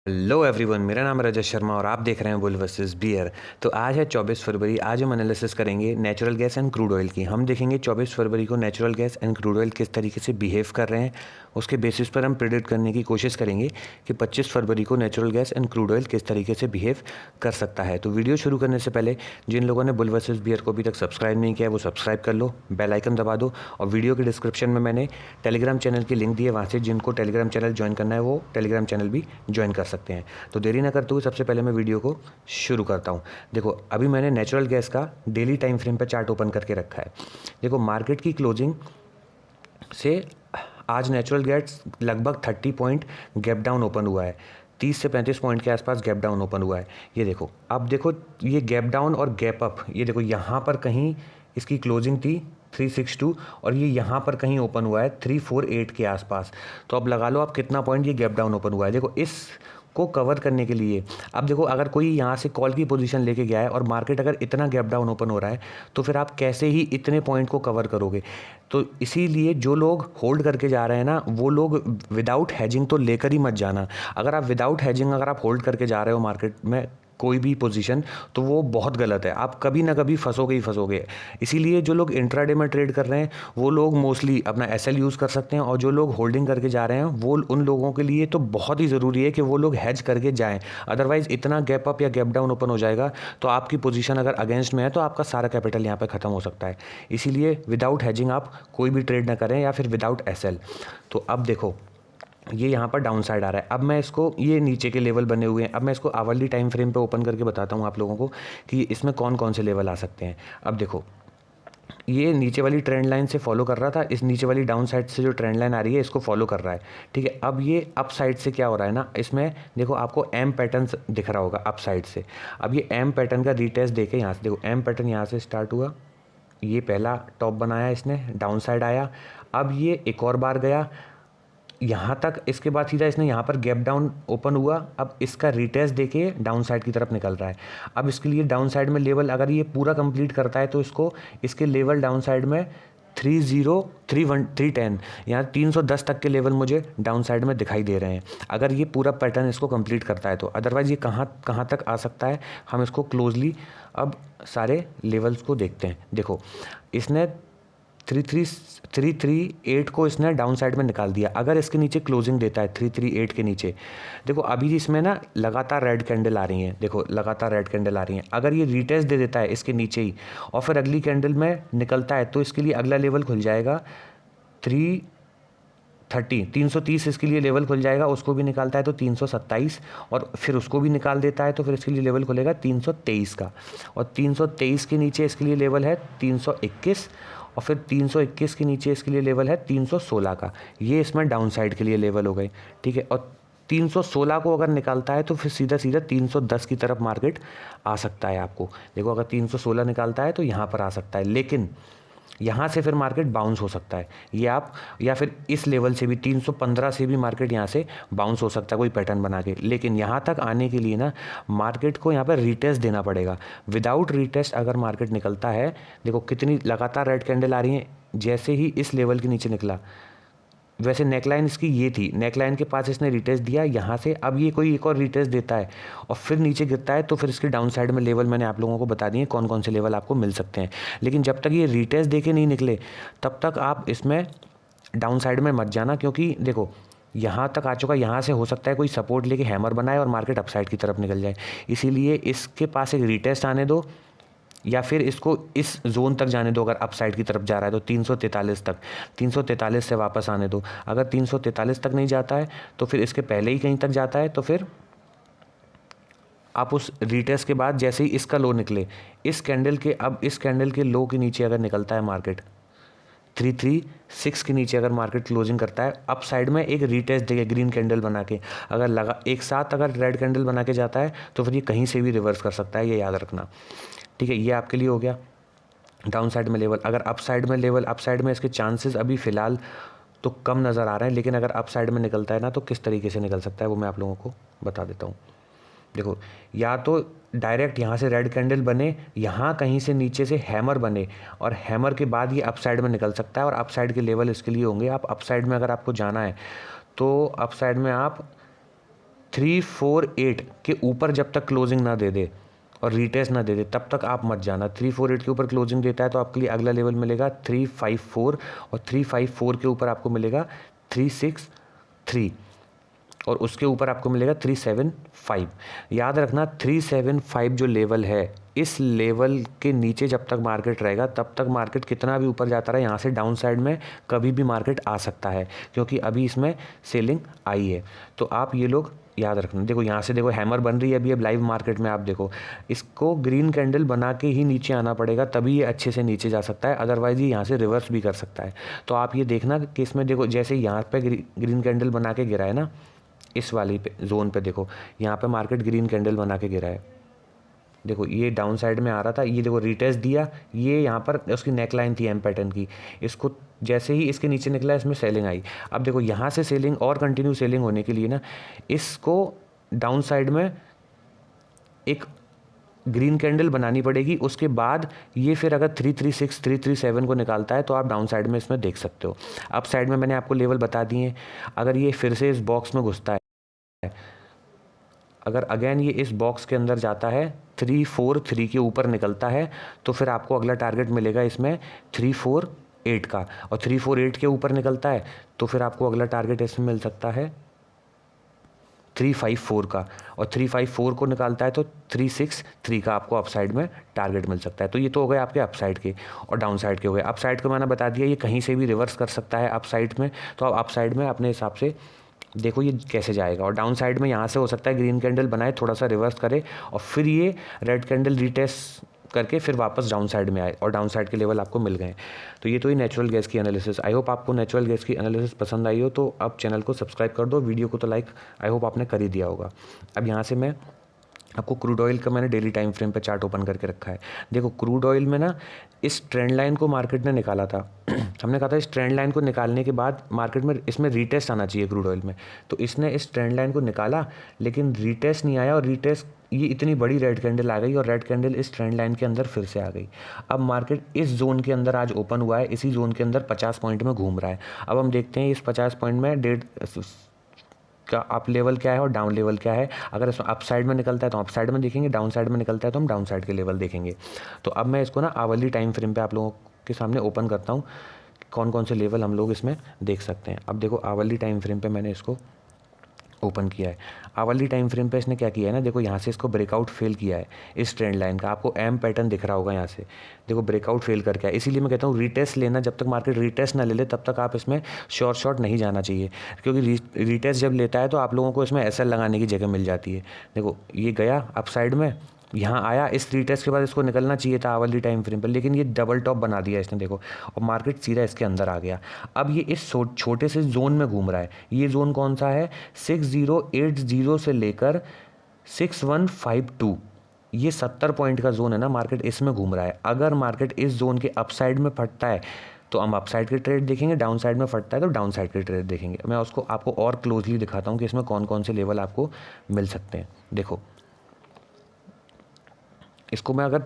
Hello everyone, मेरा नाम है रजत शर्मा और आप देख रहे हैं बुल वर्सेस बियर। तो आज है 24 फरवरी। आज हम एनालिसिस करेंगे natural gas and crude oil की। हम देखेंगे 24 फरवरी को natural gas and crude oil किस तरीके से बिहेव कर रहे हैं। उसके बेसिस पर हम प्रिडिक्ट करने की कोशिश करेंगे कि 25 फरवरी को natural gas and crude oil किस तरीके से बिहेव कर सकता है। तो वीडियो शुरू करने से पहले जिन लोगों ने बुल वर्सेस बियर को अभी तक सब्सक्राइब नहीं किया है वो सब्सक्राइब कर लो, बेल आइकन दबा दो। और वीडियो के डिस्क्रिप्शन में मैंने टेलीग्राम चैनल की लिंक दी है, वहाँ से जिनको टेलीग्राम चैनल ज्वाइन करना है वो टेलीग्राम चैनल भी ज्वाइन कर सकते हैं। तो देरी ना करते हुए सबसे पहले मैं वीडियो को शुरू करता हूँ। देखो, अभी मैंने नेचुरल गैस का डेली टाइम फ्रेम पर चार्ट ओपन करके रखा है। देखो, मार्केट की क्लोजिंग से आज नेचुरल गैस लगभग 30 पॉइंट गैप डाउन ओपन हुआ है। 30 से 35 पॉइंट के आसपास गैप डाउन ओपन हुआ है। ये देखो, अब देखो ये गैप डाउन और गैप अप, ये देखो यहाँ पर कहीं इसकी क्लोजिंग थी 362 और ये यहाँ पर कहीं ओपन हुआ है 348 के आसपास। तो अब लगा लो आप कितना पॉइंट ये गैप डाउन ओपन हुआ है। देखो, इस को कवर करने के लिए अब देखो, अगर कोई यहाँ से कॉल की पोजीशन लेके गया है और मार्केट अगर इतना गैप डाउन ओपन हो रहा है तो फिर आप कैसे ही इतने पॉइंट को कवर करोगे। तो इसीलिए जो लोग होल्ड करके जा रहे हैं ना, वो लोग विदाउट हैजिंग तो लेकर ही मत जाना। अगर आप विदाउट हैजिंग अगर आप होल्ड करके जा रहे हो मार्केट में कोई भी पोजीशन, तो वो बहुत गलत है। आप कभी ना कभी फंसोगे ही फंसोगे। इसीलिए जो लोग इंट्राडे में ट्रेड कर रहे हैं वो लोग मोस्टली अपना एसएल यूज़ कर सकते हैं, और जो लोग होल्डिंग करके जा रहे हैं वो उन लोगों के लिए तो बहुत ही ज़रूरी है कि वो लोग हैज करके जाएं। अदरवाइज़ इतना गैप अप या गैप डाउन ओपन हो जाएगा तो आपकी पोजीशन अगर अगेंस्ट में है तो आपका सारा कैपिटल यहाँ पर ख़त्म हो सकता है। इसीलिए विदाउट हैजिंग आप कोई भी ट्रेड ना करें, या फिर विदाउट एसएल। तो अब देखो, ये यहाँ पर डाउन साइड आ रहा है। अब मैं इसको, ये नीचे के लेवल बने हुए हैं, अब मैं इसको आवरली टाइम फ्रेम पे ओपन करके बताता हूँ आप लोगों को कि इसमें कौन कौन से लेवल आ सकते हैं। अब देखो, ये नीचे वाली ट्रेंड लाइन से फॉलो कर रहा था, इस नीचे वाली डाउन साइड से जो ट्रेंड लाइन आ रही है इसको फॉलो कर रहा है। ठीक है, अब ये अप साइड से क्या हो रहा है ना, इसमें देखो आपको एम पैटर्न दिख रहा होगा अप साइड से। अब ये एम पैटर्न का रीटेस्ट देखे यहाँ से, देखो एम पैटर्न यहाँ से स्टार्ट हुआ, ये पहला टॉप बनाया इसने, डाउन साइड आया। अब ये एक और बार गया यहाँ तक, इसके बाद सीधा इसने यहाँ पर गैप डाउन ओपन हुआ। अब इसका रिटेस्ट देखिए डाउन साइड की तरफ निकल रहा है। अब इसके लिए डाउन साइड में लेवल अगर ये पूरा कंप्लीट करता है तो इसको, इसके लेवल डाउन साइड में 310 यहाँ 310 तक के लेवल मुझे डाउन साइड में दिखाई दे रहे हैं, अगर ये पूरा पैटर्न इसको कंप्लीट करता है तो। अदरवाइज़ ये कहाँ कहाँ तक आ सकता है, हम इसको क्लोजली अब सारे लेवल्स को देखते हैं। देखो, इसने 338 को इसने डाउन साइड में निकाल दिया। अगर इसके नीचे क्लोजिंग देता है 338 के नीचे, देखो अभी इसमें ना लगातार रेड कैंडल आ रही हैं, देखो लगातार रेड कैंडल आ रही हैं। अगर ये रीटेस्ट दे देता है इसके नीचे ही और फिर अगली कैंडल में निकलता है तो इसके लिए अगला लेवल खुल जाएगा 330 इसके लिए लेवल खुल जाएगा। उसको भी निकालता है तो 327, और फिर उसको भी निकाल देता है तो फिर इसके लिए लेवल खुलेगा 323 का, और 323 के नीचे इसके लिए लेवल है 321, और फिर 321 के नीचे इसके लिए लेवल है 316 का। ये इसमें डाउन साइड के लिए लेवल हो गए। ठीक है, और 316 को अगर निकालता है तो फिर सीधा सीधा 310 की तरफ मार्केट आ सकता है आपको। देखो, अगर 316 निकालता है तो यहाँ पर आ सकता है, लेकिन यहाँ से फिर मार्केट बाउंस हो सकता है। ये आप, या फिर इस लेवल से भी 315 से भी मार्केट यहाँ से बाउंस हो सकता है कोई पैटर्न बना के। लेकिन यहाँ तक आने के लिए ना मार्केट को यहाँ पर रीटेस्ट देना पड़ेगा। विदाउट रीटेस्ट अगर मार्केट निकलता है, देखो कितनी लगातार रेड कैंडल आ रही हैं, जैसे ही इस लेवल के नीचे निकला, वैसे नेकलाइन इसकी ये थी, नेकलाइन के पास इसने रिटेस्ट दिया यहाँ से। अब ये कोई एक और रिटेस्ट देता है और फिर नीचे गिरता है तो फिर इसके डाउन साइड में लेवल मैंने आप लोगों को बता दिए कौन कौन से लेवल आपको मिल सकते हैं। लेकिन जब तक ये रिटेस्ट देके नहीं निकले तब तक आप इसमें डाउन साइड में मत जाना, क्योंकि देखो यहाँ तक आ चुका, यहाँ से हो सकता है कोई सपोर्ट लेके हैमर बनाए और मार्केट अपसाइड की तरफ निकल जाए। इसीलिए इसके पास एक रिटेस्ट आने दो, या फिर इसको इस जोन तक जाने दो। अगर अप साइड की तरफ जा रहा है तो 343 तक, 343 से वापस आने दो। अगर 343 तक नहीं जाता है तो फिर इसके पहले ही कहीं तक जाता है तो फिर आप उस रिटेस्ट के बाद जैसे ही इसका लो निकले, इस कैंडल के, अब इस कैंडल के लो के नीचे अगर निकलता है मार्केट 336 के नीचे, अगर मार्केट क्लोजिंग करता है अप साइड में एक रीटेस्ट देगा ग्रीन कैंडल बना के, अगर लगा एक साथ अगर रेड कैंडल बना के जाता है तो फिर ये कहीं से भी रिवर्स कर सकता है, ये याद रखना। ठीक है, ये आपके लिए हो गया डाउन साइड में लेवल। अगर अप साइड में लेवल, अप साइड में इसके चांसेस अभी फ़िलहाल तो कम नज़र आ रहे हैं, लेकिन अगर अप साइड में निकलता है ना तो किस तरीके से निकल सकता है वो मैं आप लोगों को बता देता हूँ। देखो, या तो डायरेक्ट यहाँ से रेड कैंडल बने, यहाँ कहीं से नीचे से हैमर बने, और हैमर के बाद ये अप साइड में निकल सकता है, और अप साइड के लेवल इसके लिए होंगे। आप अप साइड में अगर आपको जाना है तो अप साइड में आप 348 के ऊपर जब तक क्लोजिंग ना दे दे और रीटेस्ट ना दे दे तब तक आप मत जाना। 348 के ऊपर क्लोजिंग देता है तो आपके लिए अगला लेवल मिलेगा 354 और 354 के ऊपर आपको मिलेगा 363 और उसके ऊपर आपको मिलेगा 375। याद रखना 375 जो लेवल है, इस लेवल के नीचे जब तक मार्केट रहेगा तब तक मार्केट कितना भी ऊपर जाता रहे, यहाँ से डाउन साइड में कभी भी मार्केट आ सकता है क्योंकि अभी इसमें सेलिंग आई है। तो आप ये लोग याद रखना। देखो यहाँ से देखो हैमर बन रही है अभी अब लाइव मार्केट में, आप देखो इसको ग्रीन कैंडल बना के ही नीचे आना पड़ेगा तभी ये अच्छे से नीचे जा सकता है, अदरवाइज ये यहाँ से रिवर्स भी कर सकता है। तो आप ये देखना कि इसमें देखो जैसे यहाँ पे ग्रीन कैंडल बना के गिरा है ना, इस वाली पे जोन पे देखो यहाँ पे मार्केट ग्रीन कैंडल बना के गिरा है। देखो ये डाउन साइड में आ रहा था, ये देखो रिटेस्ट दिया, ये यहाँ पर उसकी नेकलाइन थी एम पैटर्न की, इसको जैसे ही इसके नीचे निकला इसमें सेलिंग आई। अब देखो यहाँ से सेलिंग और कंटिन्यू सेलिंग होने के लिए ना इसको डाउन साइड में एक ग्रीन कैंडल बनानी पड़ेगी, उसके बाद ये फिर अगर 336 337 को निकालता है तो आप डाउन साइड में इसमें देख सकते हो। अप साइड में मैंने आपको लेवल बता दिए। अगर ये फिर से इस बॉक्स में घुसता है, अगर अगेन ये इस बॉक्स के अंदर जाता है 343 के ऊपर निकलता है तो फिर आपको अगला टारगेट मिलेगा इसमें 348 का, और 348 के ऊपर निकलता है तो फिर आपको अगला टारगेट इसमें मिल सकता है 354 का, और 354 को निकालता है तो 363 का आपको अपसाइड में टारगेट मिल सकता है। तो ये तो हो गए आपके अपसाइड के, और डाउन साइड के हो गए। अपसाइड को मैंने बता दिया ये कहीं से भी रिवर्स कर सकता है अपसाइड में, तो आप अपसाइड में अपने हिसाब से देखो ये कैसे जाएगा। और डाउन साइड में यहाँ से हो सकता है ग्रीन कैंडल बनाए, थोड़ा सा रिवर्स करे और फिर ये रेड कैंडल रिटेस्ट करके फिर वापस डाउन साइड में आए और डाउन साइड के लेवल आपको मिल गए। तो ये तो ही नेचुरल गैस की एनालिसिस। आई होप आपको नेचुरल गैस की एनालिसिस पसंद आई हो तो आप चैनल को सब्सक्राइब कर दो, वीडियो को तो लाइक आई होप आपने कर ही दिया होगा। अब यहाँ से मैं आपको क्रूड ऑयल का मैंने डेली टाइम फ्रेम पे चार्ट ओपन करके रखा है। देखो क्रूड ऑयल में ना इस ट्रेंड लाइन को मार्केट ने निकाला था हमने कहा था इस ट्रेंड लाइन को निकालने के बाद मार्केट में इसमें रीटेस्ट आना चाहिए क्रूड ऑयल में, तो इसने इस ट्रेंड लाइन को निकाला लेकिन रीटेस्ट नहीं आया, और रीटेस्ट ये इतनी बड़ी रेड कैंडल आ गई और रेड कैंडल इस ट्रेंड लाइन के अंदर फिर से आ गई। अब मार्केट इस जोन के अंदर आज ओपन हुआ है, इसी जोन के अंदर 50 पॉइंट में घूम रहा है। अब हम देखते हैं इस 50 पॉइंट में डेढ़ का अप लेवल क्या है और डाउन लेवल क्या है। अगर इसमें अप साइड में निकलता है तो अप साइड में देखेंगे, डाउन साइड में निकलता है तो हम डाउन साइड के लेवल देखेंगे। तो अब मैं इसको ना आवरली टाइम फ्रेम पे आप लोगों के सामने ओपन करता हूँ कौन कौन से लेवल हम लोग इसमें देख सकते हैं। अब देखो आवरली टाइम फ्रेम पे मैंने इसको ओपन किया है। आवरली टाइम फ्रेम पे इसने क्या किया है ना, देखो यहाँ से इसको ब्रेकआउट फेल किया है इस ट्रेंड लाइन का, आपको एम पैटर्न दिख रहा होगा यहाँ से, देखो ब्रेकआउट फेल करके आया। इसीलिए मैं कहता हूँ रीटेस्ट लेना, जब तक मार्केट रीटेस्ट ना ले ले तब तक आप इसमें शॉर्ट नहीं जाना चाहिए, क्योंकि रीटेस्ट जब लेता है तो आप लोगों को इसमें एसएल लगाने की जगह मिल जाती है। देखो ये गया अप साइड में, यहाँ आया, इस रीटेस्ट के बाद इसको निकलना चाहिए था आवरली टाइम फ्रेम पर, लेकिन ये डबल टॉप बना दिया इसने देखो, और मार्केट सीधा इसके अंदर आ गया। अब ये इस छोटे से जोन में घूम रहा है। ये जोन कौन सा है, 6080 से लेकर 6152, ये 70 पॉइंट का जोन है ना, मार्केट इसमें घूम रहा है। अगर मार्केट इस जोन के अपसाइड में फटता है तो हम अपसाइड के ट्रेड देखेंगे, डाउन साइड में फटता है तो डाउन साइड के ट्रेड देखेंगे। मैं उसको आपको और क्लोजली दिखाता हूँ कि इसमें कौन कौन से लेवल आपको मिल सकते हैं। देखो इसको मैं अगर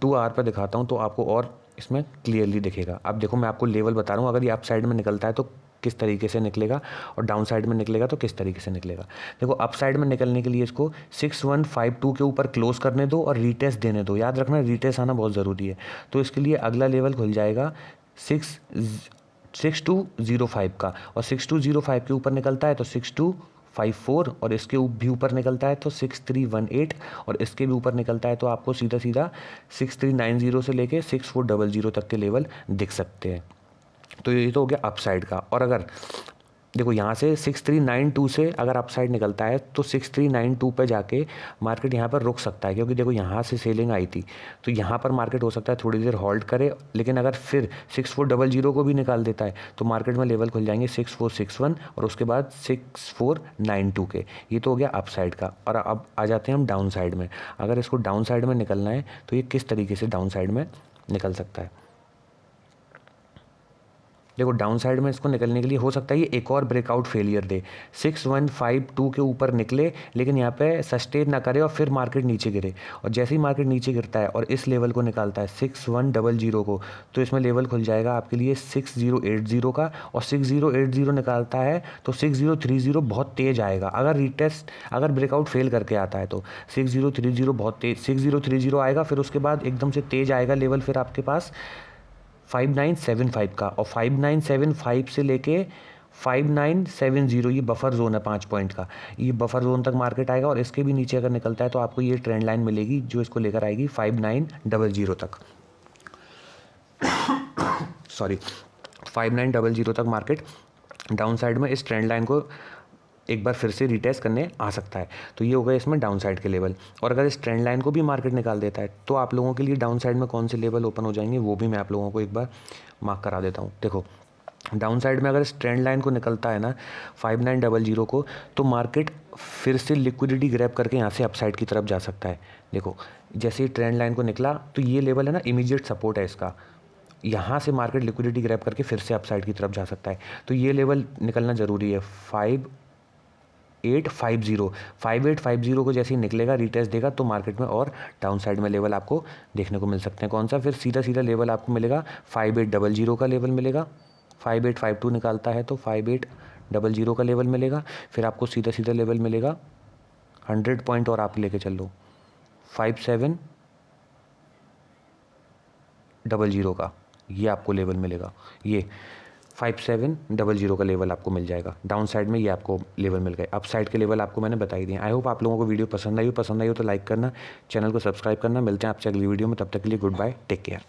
2 आवर पर दिखाता हूँ तो आपको और इसमें क्लियरली दिखेगा। अब देखो मैं आपको लेवल बता रहा हूँ, अगर ये अप साइड में निकलता है तो किस तरीके से निकलेगा और डाउन साइड में निकलेगा तो किस तरीके से निकलेगा। देखो अप साइड में निकलने के लिए इसको 6152 के ऊपर क्लोज करने दो और रीटेस्ट देने दो। याद रखना रीटेस्ट आना बहुत ज़रूरी है। तो इसके लिए अगला लेवल खुल जाएगा 6205 का, और 6205 के ऊपर निकलता है तो 6254, और इसके भी ऊपर निकलता है तो 6318, और इसके भी ऊपर निकलता है तो आपको सीधा 6390 से लेके 6400 तक के लेवल दिख सकते हैं। तो ये तो हो गया अप साइड का। और अगर देखो यहाँ से 6392 से अगर अप साइड निकलता है तो 6392 पे जाके मार्केट यहाँ पर रुक सकता है, क्योंकि देखो यहाँ से सेलिंग आई थी तो यहाँ पर मार्केट हो सकता है थोड़ी देर होल्ड करे, लेकिन अगर फिर 6400 को भी निकाल देता है तो मार्केट में लेवल खुल जाएंगे 6461 और उसके बाद 6492 के। ये तो हो गया अप साइड का। और अब आ जाते हैं हम डाउन साइड में। अगर इसको डाउन साइड में निकलना है तो ये किस तरीके से डाउन साइड में निकल सकता है। देखो डाउन साइड में इसको निकलने के लिए हो सकता है ये एक और ब्रेकआउट फेलियर दे, 6152 के ऊपर निकले लेकिन यहाँ पे सस्टेन ना करे और फिर मार्केट नीचे गिरे। और जैसे ही मार्केट नीचे गिरता है और इस लेवल को निकालता है 6100 को, तो इसमें लेवल खुल जाएगा आपके लिए 6080 का। और 6080 निकालता है तो 6030 बहुत तेज आएगा। अगर ब्रेकआउट फेल करके आता है तो 6030 बहुत तेज 6030 आएगा, फिर उसके बाद एकदम से तेज आएगा लेवल फिर आपके पास 5975 का। और 5975 से लेके 5970 ये बफर जोन है 5 पॉइंट का, ये बफर जोन तक मार्केट आएगा। और इसके भी नीचे अगर निकलता है तो आपको ये ट्रेंड लाइन मिलेगी जो इसको लेकर आएगी 5900 तक। सॉरी 5900 तक मार्केट डाउन साइड में इस ट्रेंड लाइन को एक बार फिर से रिटेस्ट करने आ सकता है। तो ये हो गया इसमें डाउन साइड के लेवल। और अगर इस ट्रेंड लाइन को भी मार्केट निकाल देता है तो आप लोगों के लिए डाउन साइड में कौन से लेवल ओपन हो जाएंगे वो भी मैं आप लोगों को एक बार मार्क करा देता हूँ। देखो डाउन साइड में अगर इस ट्रेंड लाइन को निकलता है ना 5900 को, तो मार्केट फिर से लिक्विडिटी ग्रैब करके यहाँ से अपसाइड की तरफ जा सकता है। देखो जैसे ही ट्रेंड लाइन को निकला तो ये लेवल है ना इमीडिएट सपोर्ट है इसका, यहाँ से मार्केट लिक्विडिटी ग्रैब करके फिर से अपसाइड की तरफ जा सकता है। तो ये लेवल निकलना ज़रूरी है 5850 को जैसे ही निकलेगा रिटेस्ट देगा तो मार्केट में और डाउन साइड में लेवल आपको देखने को मिल सकते हैं। कौन सा? फिर सीधा लेवल आपको मिलेगा 5800 का लेवल मिलेगा। 5852 निकालता है तो 5800 का लेवल मिलेगा। फिर आपको सीधा लेवल मिलेगा 100 पॉइंट और आप लेके चल लो 5700 का, ये आपको लेवल मिलेगा। ये 5700 का लेवल आपको मिल जाएगा। डाउन साइड में ये आपको लेवल मिल गए। अप साइड के लेवल आपको मैंने बता ही दिए। आई होप आप लोगों को वीडियो पसंद आई हो तो लाइक करना, चैनल को सब्सक्राइब करना। मिलते हैं आपसे अगली वीडियो में, तब तक के लिए गुड बाय, टेक केयर।